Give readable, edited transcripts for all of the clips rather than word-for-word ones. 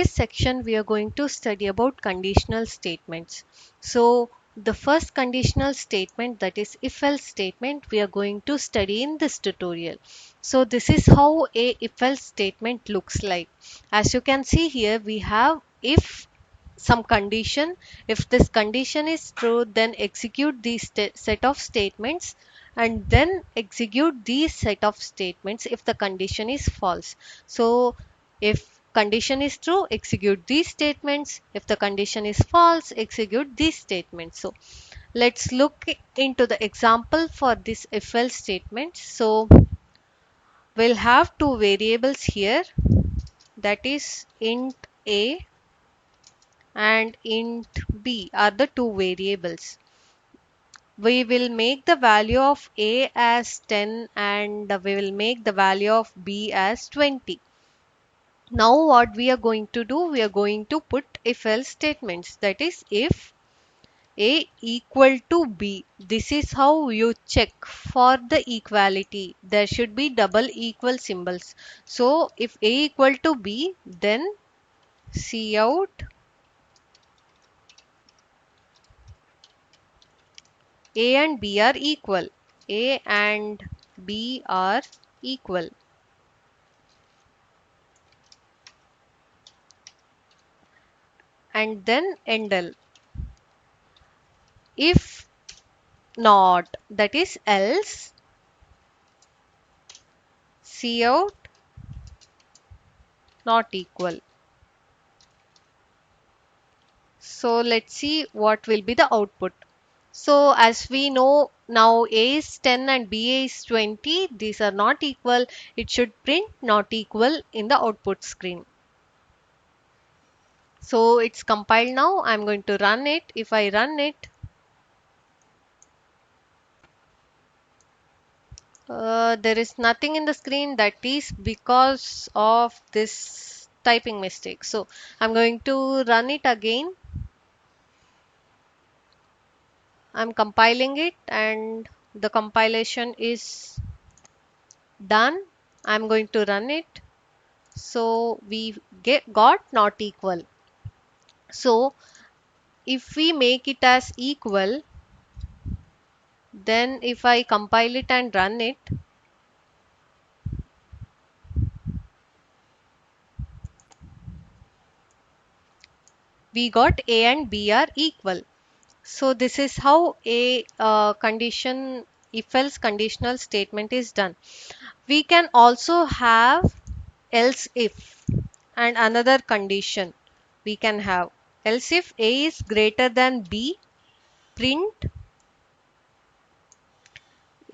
this section we are going to study about conditional statements. So the first conditional statement, that is if else statement, we are going to study in this tutorial. So this is how a if else statement looks like. As you can see here, we have if some condition. If this condition is true, then execute these set of statements, and then execute these set of statements if the condition is false. So if condition is true, execute these statements. If the condition is false, execute these statements. So let's look into the example for this if else statement. So we'll have two variables here, that is int a and int b are the two variables. We will make the value of a as 10 and we will make the value of b as 20. Now what we are going to do, we are going to put if else statements, that is if a equal to b. This is how you check for the equality. There should be double equal symbols. So if a equal to b, then cout a and b are equal. A and b are equal. And then endl. If not, that is else, cout not equal. So let's see what will be the output. So as we know now, a is 10 and b is 20. These are not equal. It should print not equal in the output screen. So it's compiled now. I'm going to run it. If I run it, there is nothing in the screen. That is because of this typing mistake. So I'm going to run it again. I'm compiling it and the compilation is done. I'm going to run it. So we got not equal. So if we make it as equal, then if I compile it and run it, we got a and b are equal. So this is how a condition if else conditional statement is done. We can also have else if and another condition we can have. Else if a is greater than b, print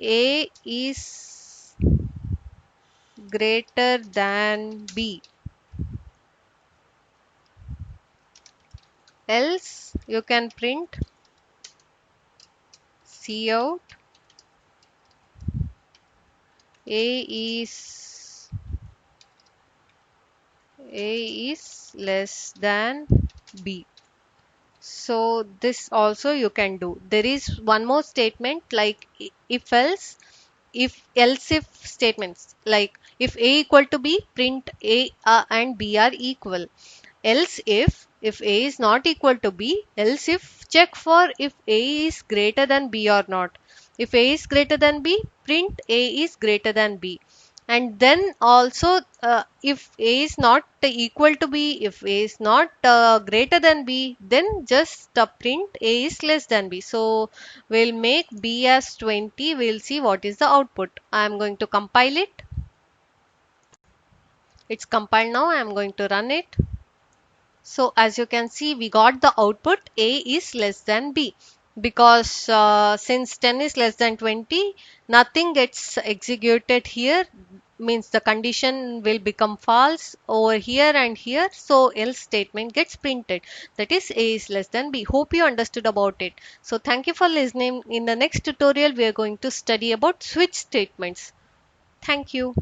a is greater than b. Else you can print cout a is less than b. So this also you can do. There is one more statement like if else, if statements, like if a equal to b, print a and b are equal. Else if a is not equal to b, else if check for if a is greater than b or not. If a is greater than b, print a is greater than b. And then also if a is not equal to b, if a is not greater than b, then just print a is less than b. So we'll make b as 20. We'll see what is the output. I'm going to compile it. It's compiled now. I'm going to run it. So as you can see, we got the output a is less than b, because since 10 is less than 20, nothing gets executed here, means the condition will become false over here and here. So else statement gets printed, that is a is less than b. Hope you understood about it. So thank you for listening. In the next tutorial, we are going to study about switch statements. Thank you.